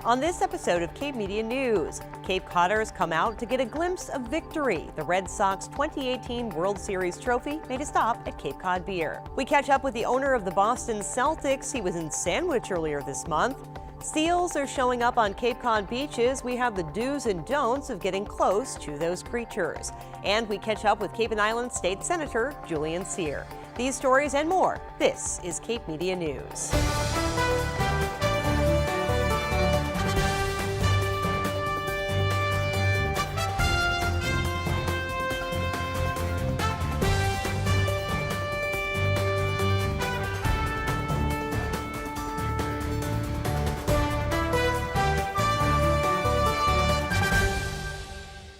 On this episode of Cape Media News, Cape Codders come out to get a glimpse of victory. The Red Sox 2018 World Series trophy made a stop at Cape Cod Beer. We catch up with the owner of the Boston Celtics. He was in Sandwich earlier this month. Seals are showing up on Cape Cod beaches. We have the do's and don'ts of getting close to those creatures. And we catch up with Cape and Island State Senator Julian Cyr. These stories and more. This is Cape Media News.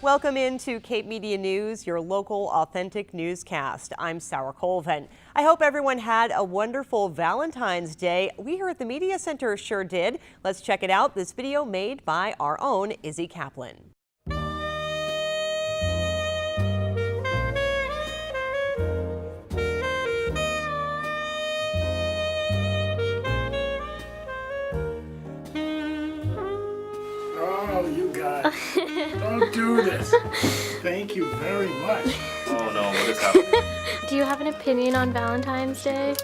Welcome into Cape Media News, your local authentic newscast. I'm Sarah Colvin. I hope everyone had a wonderful Valentine's Day. We here at the Media Center sure did. Let's check it out. This video made by our own Izzy Kaplan. Oh, you guys, don't do this. Thank you very much. Oh no, what is happening? Do you have an opinion on Valentine's Day?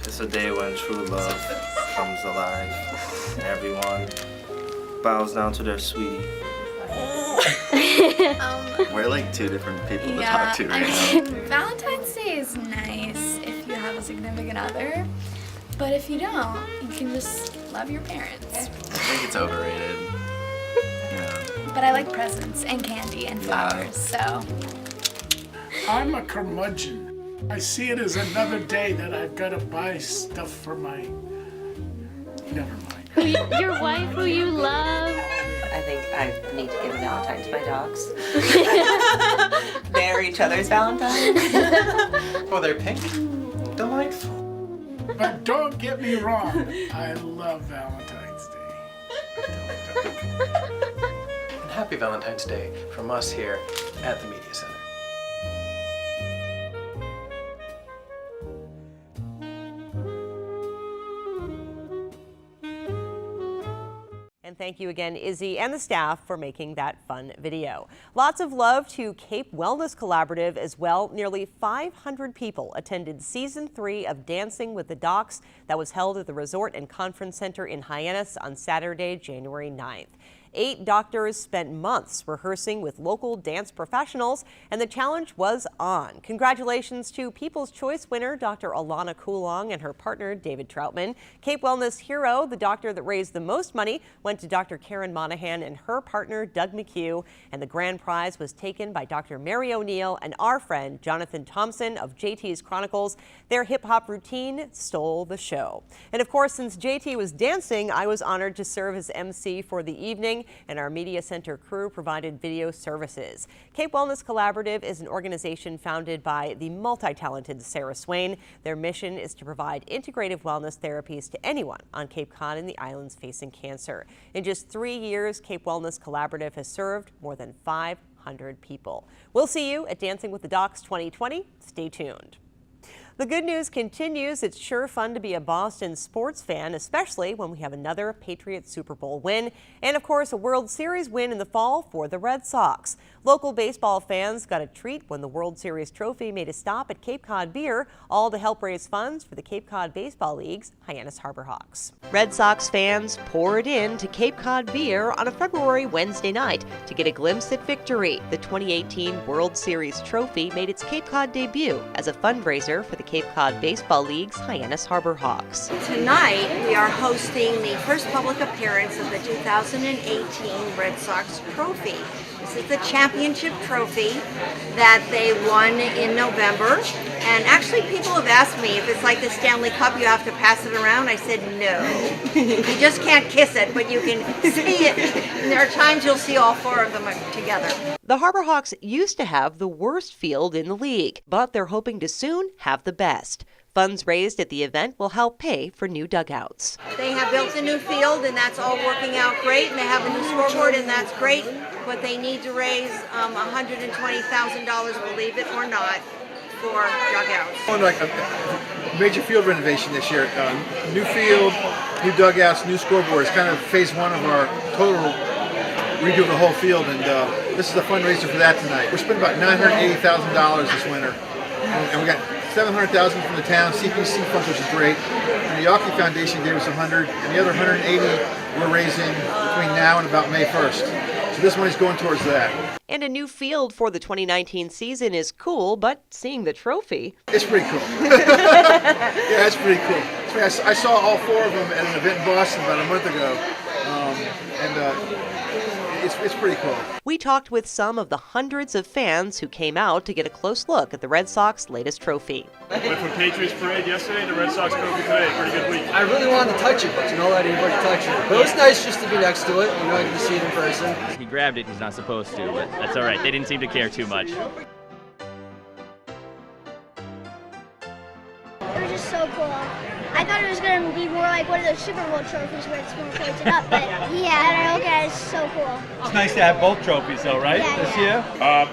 It's a day when true love comes alive. Everyone bows down to their sweetie. We're like two different people to talk to right now. Valentine's Day is nice if you have a significant other, but if you don't, you can just love your parents. I think it's overrated. But I like presents and candy and flowers, so. I'm a curmudgeon. I see it as another day that I've got to buy stuff for my... Never mind. Your wife who you love. I think I need to give a Valentine to my dogs. They're each other's Valentines. Oh, they're pink? Delightful. But don't get me wrong, I love Valentine's Day. And happy Valentine's Day from us here at the Media Center. And thank you again, Izzy and the staff, for making that fun video. Lots of love to Cape Wellness Collaborative as well. Nearly 500 people attended Season 3 of Dancing with the Docs that was held at the Resort and Conference Center in Hyannis on Saturday, January 9th. 8 doctors spent months rehearsing with local dance professionals, and the challenge was on. Congratulations to People's Choice winner Dr. Alana Coulong and her partner David Troutman. Cape Wellness Hero, the doctor that raised the most money, went to Dr. Karen Monahan and her partner Doug McHugh, and the grand prize was taken by Dr. Mary O'Neill and our friend Jonathan Thompson of JT's Chronicles. Their hip-hop routine stole the show. And of course, since JT was dancing, I was honored to serve as MC for the evening, and our Media Center crew provided video services. Cape Wellness Collaborative is an organization founded by the multi-talented Sarah Swain. Their mission is to provide integrative wellness therapies to anyone on Cape Cod and the islands facing cancer. In just 3 years, Cape Wellness Collaborative has served more than 500 people. We'll see you at Dancing with the Docs 2020. Stay tuned. The good news continues. It's sure fun to be a Boston sports fan, especially when we have another Patriots Super Bowl win and, of course, a World Series win in the fall for the Red Sox. Local baseball fans got a treat when the World Series trophy made a stop at Cape Cod Beer, all to help raise funds for the Cape Cod Baseball League's Hyannis Harbor Hawks. Red Sox fans poured in to Cape Cod Beer on a February Wednesday night to get a glimpse at victory. The 2018 World Series trophy made its Cape Cod debut as a fundraiser for the Cape Cod Baseball League's Hyannis Harbor Hawks. Tonight we are hosting the first public appearance of the 2018 Red Sox trophy. This is the championship trophy that they won in November. And actually people have asked me if it's like the Stanley Cup, you have to pass it around. I said no. You just can't kiss it, but you can see it. And there are times you'll see all 4 of them together. The Harbor Hawks used to have the worst field in the league, but they're hoping to soon have the best. Funds raised at the event will help pay for new dugouts. They have built a new field, and that's all working out great, and they have a new scoreboard, and that's great, but they need to raise $120,000, believe it or not, for dugouts. major field renovation this year. New field, new dugouts, new scoreboards, kind of phase one of our total redo of the whole field, and this is a fundraiser for that tonight. We're spending about $980,000 this winter, and we got $700,000 from the town, CPC funds, which is great, and the Yawkey Foundation gave us $100, and the other $180 we're raising between now and about May 1st. So this money's going towards that. And a new field for the 2019 season is cool, but seeing the trophy... It's pretty cool. Yeah, it's pretty cool. I saw all four of them at an event in Boston about a month ago, it's pretty cool. We talked with some of the hundreds of fans who came out to get a close look at the Red Sox latest trophy. Went from Patriots Parade yesterday to Red Sox trophy today. Pretty good week. I really wanted to touch it, but you know I didn't want to touch it. But it was nice just to be next to it, you know, to see it in person. He grabbed it, he's not supposed to, but that's all right. They didn't seem to care too much. It was just so cool. I thought it was going to be more like one of those Super Bowl trophies where it's more pointed up, but yeah, I don't know, okay, it's so cool. It's nice to have both trophies though, right, this year?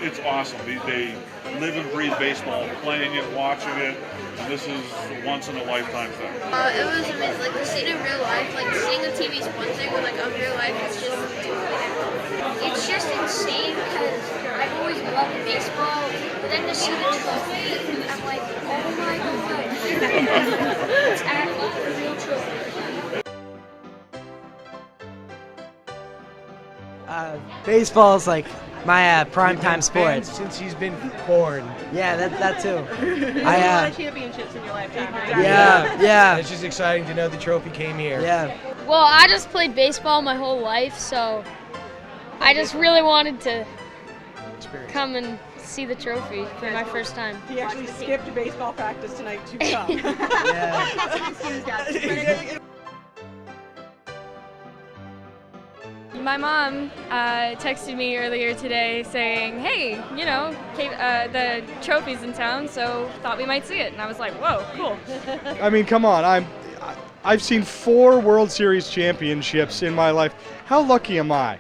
It's awesome. They live and breathe baseball, playing it, watching it, and this is a once-in-a-lifetime thing. It was amazing, like seeing it in real life, like seeing the TV is one thing, but like on real life it's just insane because I've always loved baseball, but then to see the trophy, I'm like, oh my god, it's actually a real trophy. Baseball's like my primetime sport. Since he's been born. Yeah, that too. A lot of championships in your lifetime. Yeah. It's just exciting to know the trophy came here. Yeah. Well, I just played baseball my whole life, so I just really wanted to come and see the trophy for my first time. He actually skipped baseball practice tonight to come. My mom texted me earlier today saying, hey, you know, the trophy's in town, so thought we might see it. And I was like, whoa, cool. I mean, come on. I've seen 4 World Series championships in my life. How lucky am I?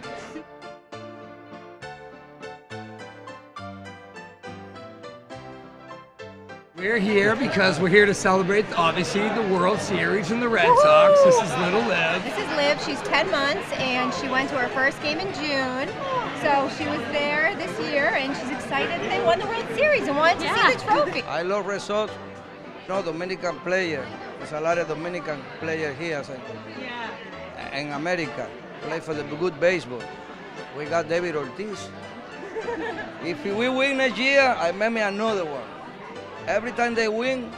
We're here because we're here to celebrate, obviously, the World Series and the Red Sox. This is little Liv. This is Liv. She's 10 months, and she went to her first game in June. So she was there this year, and she's excited they won the World Series and wanted to see the trophy. I love Red Sox. No, Dominican player. There's a lot of Dominican players here in America. Play for the good baseball. We got David Ortiz. If we win next year, I make me another one. Every time they win,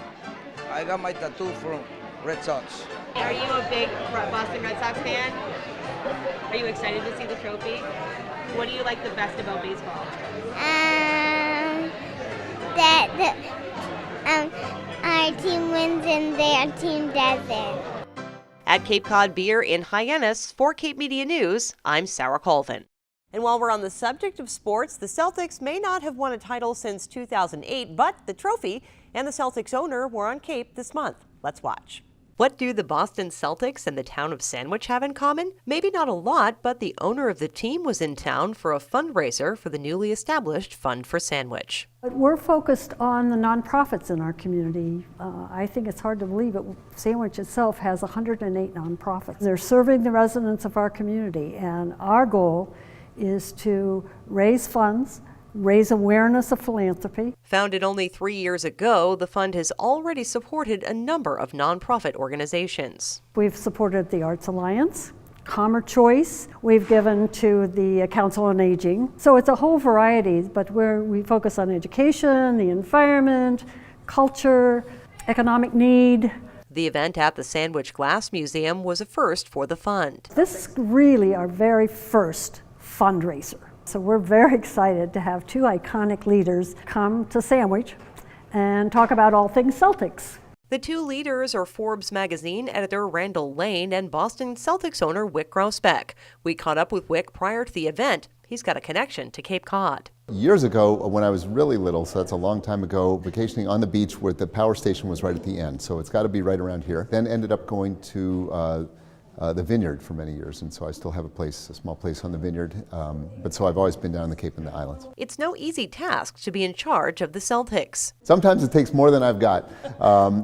I got my tattoo from Red Sox. Are you a big Boston Red Sox fan? Are you excited to see the trophy? What do you like the best about baseball? That our team wins and their team doesn't. At Cape Cod Beer in Hyannis, for Cape Media News, I'm Sarah Colvin. And while we're on the subject of sports, the Celtics may not have won a title since 2008, but the trophy and the Celtics owner were on Cape this month. Let's watch. What do the Boston Celtics and the town of Sandwich have in common? Maybe not a lot, but the owner of the team was in town for a fundraiser for the newly established Fund for Sandwich. We're focused on the nonprofits in our community. I think it's hard to believe it. Sandwich itself has 108 nonprofits. They're serving the residents of our community, and our goal is to raise funds, raise awareness of philanthropy. Founded only 3 years ago, the fund has already supported a number of nonprofit organizations. We've supported the Arts Alliance, Calmer Choice, we've given to the Council on Aging. So it's a whole variety, but we focus on education, the environment, culture, economic need. The event at the Sandwich Glass Museum was a first for the fund. This is really our very first fundraiser. So we're very excited to have 2 iconic leaders come to Sandwich and talk about all things Celtics. The 2 leaders are Forbes magazine editor Randall Lane and Boston Celtics owner Wyc Grousbeck. We caught up with Wyc prior to the event. He's got a connection to Cape Cod. Years ago, when I was really little, so that's a long time ago, vacationing on the beach where the power station was right at the end. So it's got to be right around here. Then ended up going to the vineyard for many years, and so I still have a small place on the vineyard, but so I've always been down the Cape and the islands. It's no easy task to be in charge of the Celtics. Sometimes it takes more than I've got.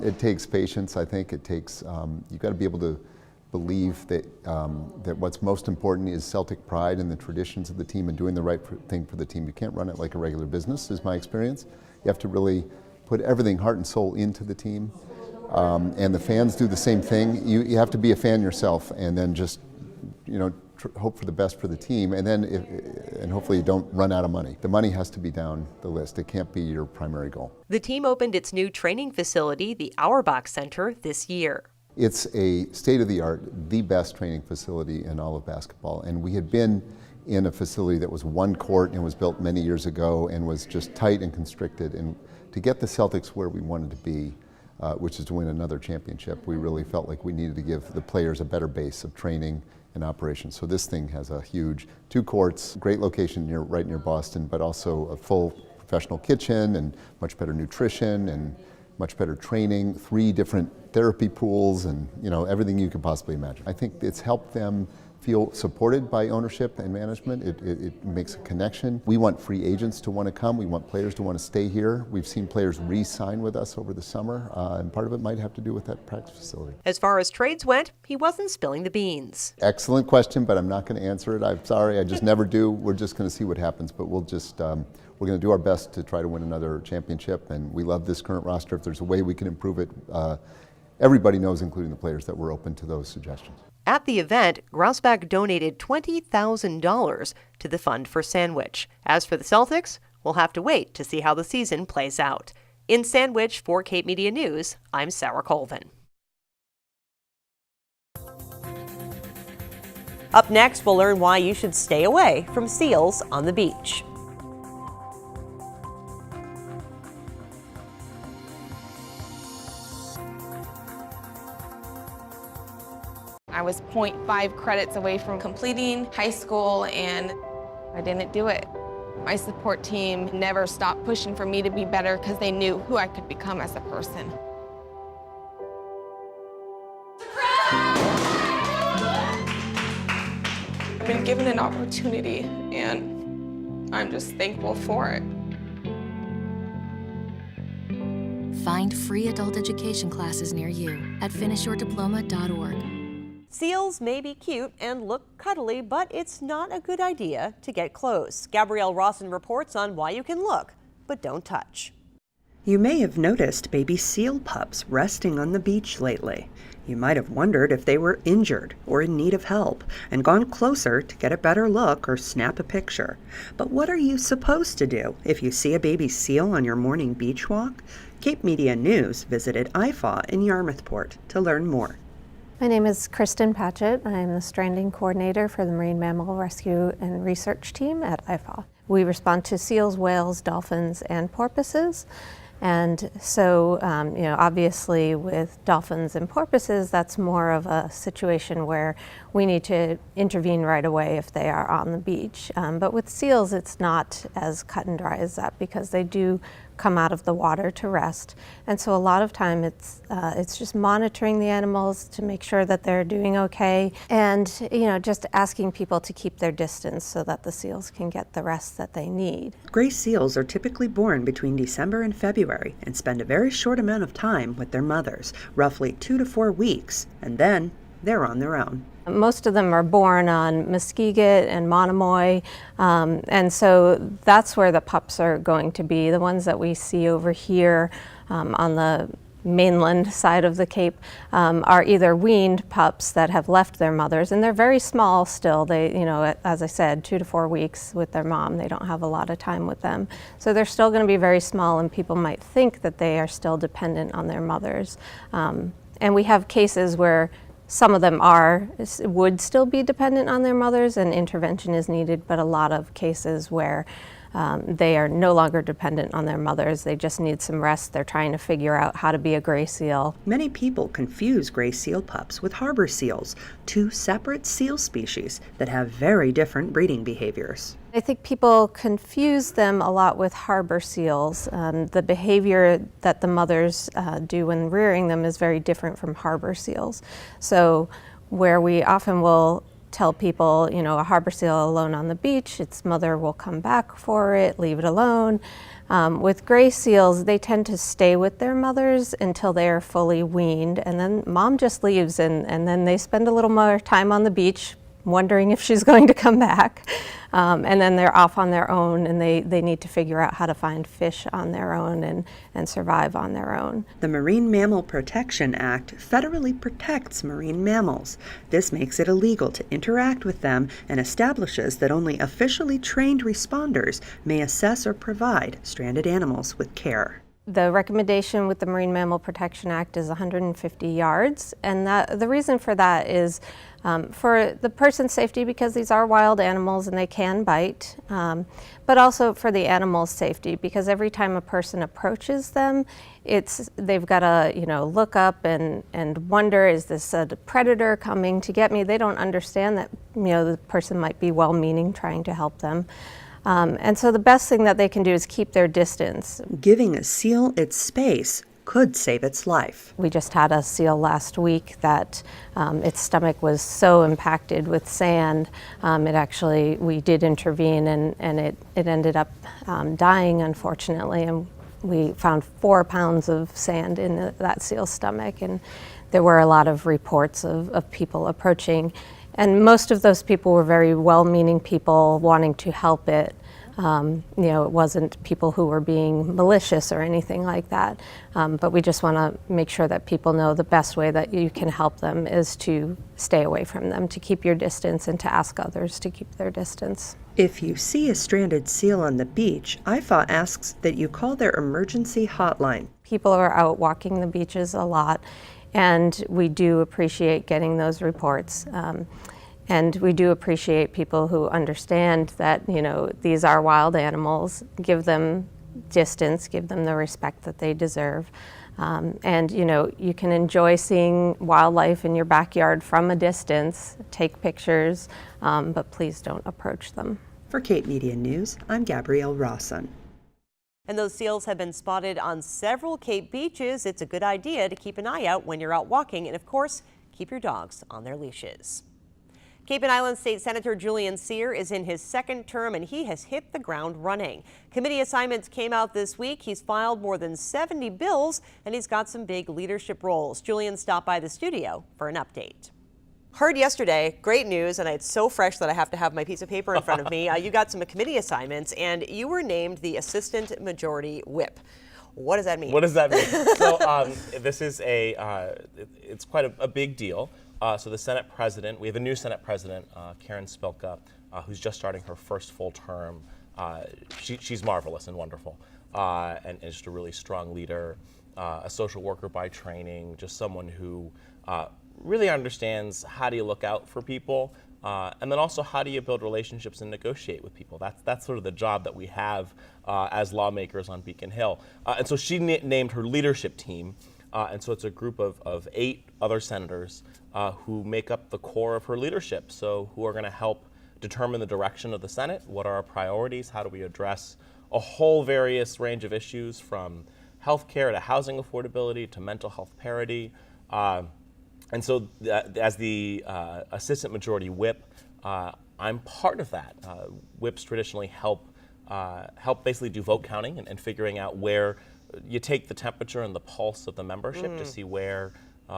It takes patience, I think. It takes, you've got to be able to believe that, that what's most important is Celtic pride and the traditions of the team and doing the right thing for the team. You can't run it like a regular business, is my experience. You have to really put everything, heart and soul, into the team. And the fans do the same thing. You have to be a fan yourself, and then just, hope for the best for the team, and then and hopefully you don't run out of money. The money has to be down the list. It can't be your primary goal. The team opened its new training facility, the Auerbach Center, this year. It's a state-of-the-art, the best training facility in all of basketball, and we had been in a facility that was one court and was built many years ago and was just tight and constricted. And to get the Celtics where we wanted to be, which is to win another championship, we really felt like we needed to give the players a better base of training and operation. So this thing has a huge 2 courts, great location right near Boston, but also a full professional kitchen and much better nutrition and much better training, 3 different therapy pools, and everything you could possibly imagine. I think it's helped them feel supported by ownership and management. It makes a connection. We want free agents to want to come. We want players to want to stay here. We've seen players re-sign with us over the summer, and part of it might have to do with that practice facility. As far as trades went, he wasn't spilling the beans. Excellent question, but I'm not going to answer it. I'm sorry, I just never do. We're just going to see what happens, but we'll just, we're going to do our best to try to win another championship, and we love this current roster. If there's a way we can improve it, everybody knows, including the players, that we're open to those suggestions. At the event, Grausbeck donated $20,000 to the Fund for Sandwich. As for the Celtics, we'll have to wait to see how the season plays out. In Sandwich, for Cape Media News, I'm Sarah Colvin. Up next, we'll learn why you should stay away from seals on the beach. I was 0.5 credits away from completing high school, and I didn't do it. My support team never stopped pushing for me to be better because they knew who I could become as a person. I've been given an opportunity, and I'm just thankful for it. Find free adult education classes near you at finishyourdiploma.org. Seals may be cute and look cuddly, but it's not a good idea to get close. Gabrielle Rawson reports on why you can look, but don't touch. You may have noticed baby seal pups resting on the beach lately. You might have wondered if they were injured or in need of help and gone closer to get a better look or snap a picture. But what are you supposed to do if you see a baby seal on your morning beach walk? Cape Media News visited IFAW in Yarmouthport to learn more. My name is Kristen Patchett. I am the stranding coordinator for the Marine Mammal Rescue and Research Team at IFAW. We respond to seals, whales, dolphins, and porpoises. And so, obviously with dolphins and porpoises, that's more of a situation where we need to intervene right away if they are on the beach. But with seals, it's not as cut and dry as that because they do come out of the water to rest. And so a lot of time it's just monitoring the animals to make sure that they're doing okay, and just asking people to keep their distance so that the seals can get the rest that they need. Gray seals are typically born between December and February and spend a very short amount of time with their mothers, roughly 2 to 4 weeks, and then they're on their own. Most of them are born on Muskeget and Monomoy, and so that's where the pups are going to be. The ones that we see over here on the mainland side of the Cape are either weaned pups that have left their mothers, and they're very small still. They, as I said, 2 to 4 weeks with their mom. They don't have a lot of time with them. So they're still going to be very small, and people might think that they are still dependent on their mothers. And we have cases where some of them would still be dependent on their mothers and intervention is needed, but a lot of cases where they are no longer dependent on their mothers. They just need some rest. They're trying to figure out how to be a gray seal. Many people confuse gray seal pups with harbor seals, 2 separate seal species that have very different breeding behaviors. I think people confuse them a lot with harbor seals. The behavior that the mothers do when rearing them is very different from harbor seals. So where we often will tell people, you know, a harbor seal alone on the beach, its mother will come back for it, leave it alone. With gray seals, they tend to stay with their mothers until they are fully weaned, and then mom just leaves, and then they spend a little more time on the beach wondering if she's going to come back. And then they're off on their own, and they need to figure out how to find fish on their own and survive on their own. The Marine Mammal Protection Act federally protects marine mammals. This makes it illegal to interact with them and establishes that only officially trained responders may assess or provide stranded animals with care. The recommendation with the Marine Mammal Protection Act is 150 yards, and the reason for that is for the person's safety, because these are wild animals and they can bite, but also for the animal's safety, because every time a person approaches them, they've got to look up and wonder, is this a predator coming to get me? They don't understand that the person might be well-meaning, trying to help them. And so the best thing that they can do is keep their distance. Giving a seal its space could save its life. We just had a seal last week that its stomach was so impacted with sand. We did intervene, and it ended up dying, unfortunately. And we found 4 pounds of sand in that seal's stomach, and there were a lot of reports of people approaching. And most of those people were very well-meaning people wanting to help it. It wasn't people who were being malicious or anything like that. But we just want to make sure that people know the best way that you can help them is to stay away from them, to keep your distance, and to ask others to keep their distance. If you see a stranded seal on the beach, IFAW asks that you call their emergency hotline. People are out walking the beaches a lot, and we do appreciate getting those reports. And we do appreciate people who understand that, these are wild animals. Give them distance, give them the respect that they deserve. And you can enjoy seeing wildlife in your backyard from a distance, take pictures, but please don't approach them. For Cape Media News, I'm Gabrielle Rawson. And those seals have been spotted on several Cape beaches. It's a good idea to keep an eye out when you're out walking, and of course, keep your dogs on their leashes. Cape and Island State Senator Julian Cyr is in his second term, and he has hit the ground running. Committee assignments came out this week. He's filed more than 70 bills, and he's got some big leadership roles. Julian stopped by the studio for an update. Heard yesterday, great news, and it's so fresh that I have to have my piece of paper in front of me. You got some committee assignments, and you were named the Assistant Majority Whip. What does that mean? What does that mean? So this is it's quite a big deal. So the Senate President, we have a new Senate President, Karen Spilka, who's just starting her first full term. She's marvelous and wonderful, and just a really strong leader, a social worker by training, just someone who really understands how do you look out for people, and then also how do you build relationships and negotiate with people. That's sort of the job that we have as lawmakers on Beacon Hill. And so she named her leadership team. And so it's a group of 8 other senators who make up the core of her leadership. So who are going to help determine the direction of the Senate, what are our priorities, how do we address a whole various range of issues from healthcare to housing affordability to mental health parity. And so as the Assistant Majority Whip, I'm part of that. Whips traditionally help basically do vote counting and figuring out where you take the temperature and the pulse of the membership to see where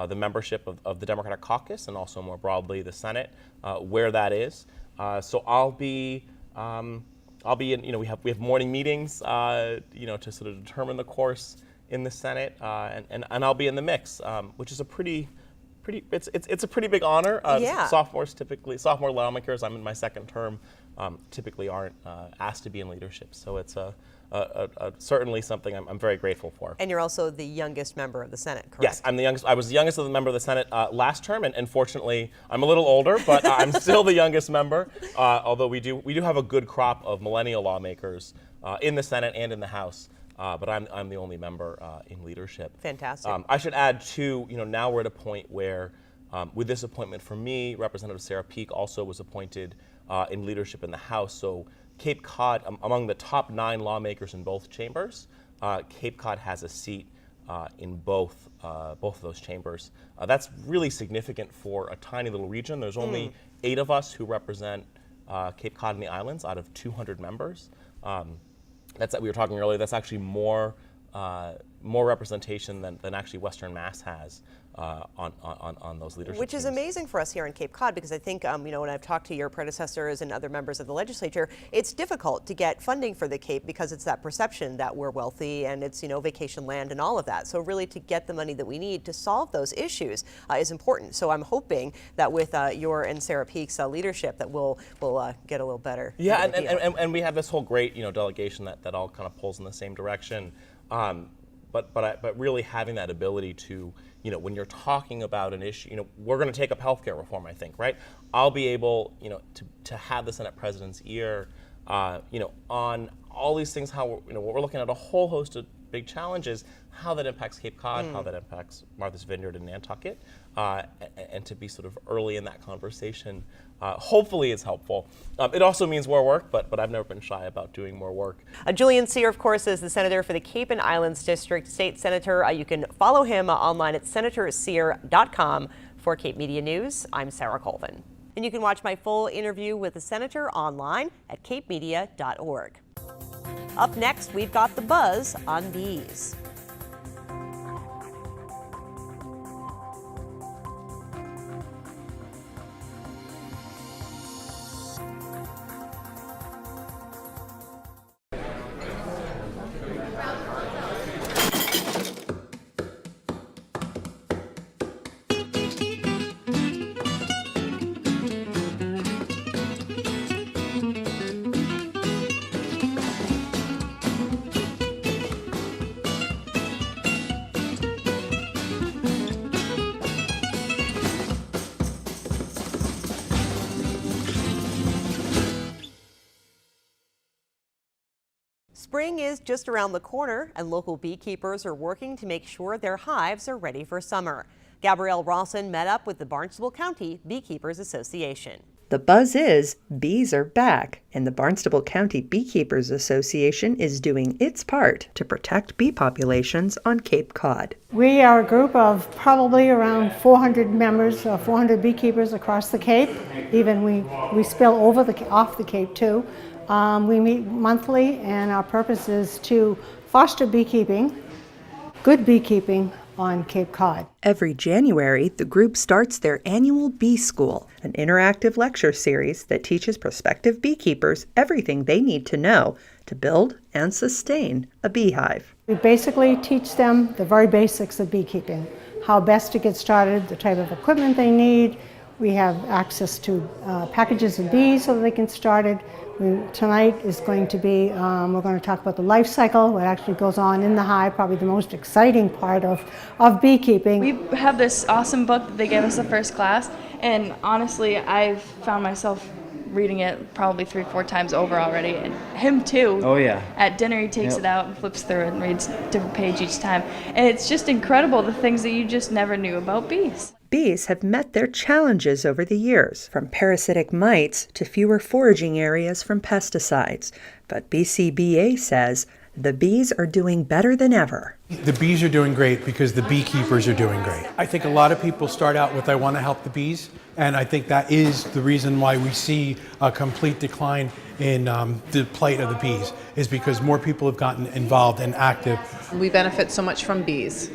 the membership of the Democratic caucus and also more broadly the Senate, where that is. So I'll be in, we have morning meetings, to sort of determine the course in the Senate, and I'll be in the mix, which is a it's a pretty big honor. Yeah. Sophomore lawmakers, I'm in my second term, typically aren't asked to be in leadership. So it's certainly something I'm very grateful for. And you're also the youngest member of the Senate, correct? Yes, I'm the youngest. I was the youngest of the member of the Senate last term, and fortunately, I'm a little older, but I'm still the youngest member. Although we do have a good crop of millennial lawmakers in the Senate and in the House. But I'm the only member in leadership. Fantastic. I should add too, now we're at a point where, with this appointment for me, Representative Sarah Peake also was appointed in leadership in the House. So Cape Cod, among the top 9 lawmakers in both chambers, Cape Cod has a seat in both of those chambers. That's really significant for a tiny little region. There's only 8 of us who represent Cape Cod and the islands out of 200 members. We were talking earlier, that's actually more representation than actually Western Mass has on those leadership Which is teams. amazing for us here in Cape Cod, because I think, when I've talked to your predecessors and other members of the legislature, it's difficult to get funding for the Cape because it's that perception that we're wealthy and it's, vacation land and all of that. So really to get the money that we need to solve those issues is important. So I'm hoping that with your and Sarah Peak's leadership that we'll get a little better. Yeah, and we have this whole great, delegation that all kind of pulls in the same direction. But really having that ability to, when you're talking about an issue, we're going to take up healthcare reform, I think, right? I'll be able, to have the Senate President's ear, on all these things, how we're looking at a whole host of big challenges, how that impacts Cape Cod, how that impacts Martha's Vineyard and Nantucket, and to be sort of early in that conversation, hopefully it's helpful. It also means more work, but I've never been shy about doing more work. Julian Cyr, of course, is the senator for the Cape and Islands District, state senator. You can follow him online at senatorcyr.com. For Cape Media News, I'm Sarah Colvin. And you can watch my full interview with the senator online at capemedia.org. Up next, we've got the buzz on bees. Spring is just around the corner, and local beekeepers are working to make sure their hives are ready for summer. Gabrielle Rawson met up with the Barnstable County Beekeepers Association. The buzz is bees are back, and the Barnstable County Beekeepers Association is doing its part to protect bee populations on Cape Cod. We are a group of probably around 400 members, 400 beekeepers across the Cape. Even we spill off the Cape too. We meet monthly, and our purpose is to foster beekeeping, good beekeeping on Cape Cod. Every January, the group starts their annual Bee School, an interactive lecture series that teaches prospective beekeepers everything they need to know to build and sustain a beehive. We basically teach them the very basics of beekeeping, how best to get started, the type of equipment they need. We have access to packages of bees so that they can start it. Tonight is going to be, we're going to talk about the life cycle, what actually goes on in the hive, probably the most exciting part of beekeeping. We have this awesome book that they gave us the first class, and honestly, I've found myself reading it probably 3-4 times over already, and him too. Oh yeah. At dinner he takes it out and flips through it and reads a different page each time. And it's just incredible, the things that you just never knew about bees. Bees have met their challenges over the years, from parasitic mites to fewer foraging areas from pesticides. But BCBA says the bees are doing better than ever. The bees are doing great because the beekeepers are doing great. I think a lot of people start out with, I want to help the bees, and I think that is the reason why we see a complete decline in the plight of the bees, is because more people have gotten involved and active. We benefit so much from bees.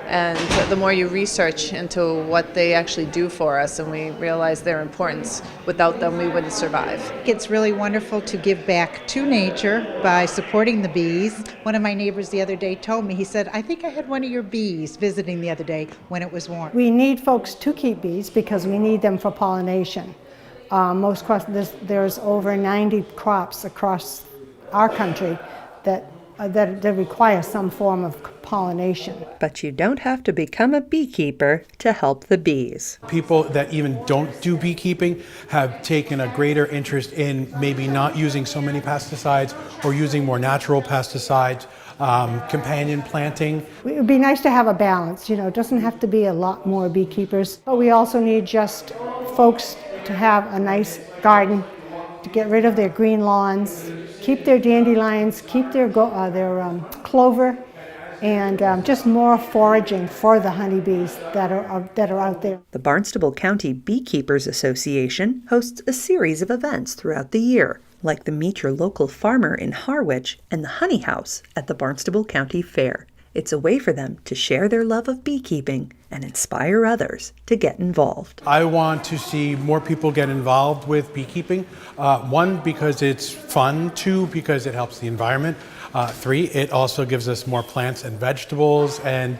And the more you research into what they actually do for us, and we realize their importance, without them we wouldn't survive. It's really wonderful to give back to nature by supporting the bees. One of my neighbors the other day told me, he said, I think I had one of your bees visiting the other day when it was warm. We need folks to keep bees because we need them for pollination. There's over 90 crops across our country that require some form of pollination. But you don't have to become a beekeeper to help the bees. People that even don't do beekeeping have taken a greater interest in maybe not using so many pesticides or using more natural pesticides, companion planting. It would be nice to have a balance. It doesn't have to be a lot more beekeepers, but we also need just folks to have a nice garden, to get rid of their green lawns, keep their dandelions, keep their clover, and just more foraging for the honeybees that are out there. The Barnstable County Beekeepers Association hosts a series of events throughout the year, like the Meet Your Local Farmer in Harwich and the Honey House at the Barnstable County Fair. It's a way for them to share their love of beekeeping and inspire others to get involved. I want to see more people get involved with beekeeping. One, because it's fun. Two, because it helps the environment. Three, it also gives us more plants and vegetables and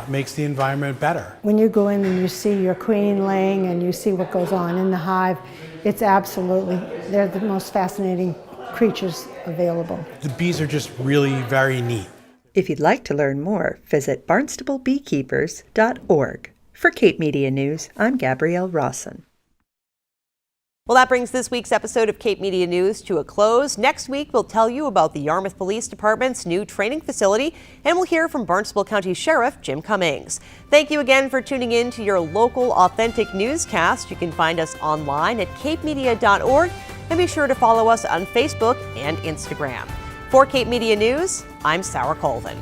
makes the environment better. When you go in and you see your queen laying and you see what goes on in the hive, it's absolutely, they're the most fascinating creatures available. The bees are just really very neat. If you'd like to learn more, visit barnstablebeekeepers.org. For Cape Media News, I'm Gabrielle Rawson. Well, that brings this week's episode of Cape Media News to a close. Next week, we'll tell you about the Yarmouth Police Department's new training facility, and we'll hear from Barnstable County Sheriff Jim Cummings. Thank you again for tuning in to your local authentic newscast. You can find us online at capemedia.org, and be sure to follow us on Facebook and Instagram. For Cape Media News, I'm Sarah Colvin.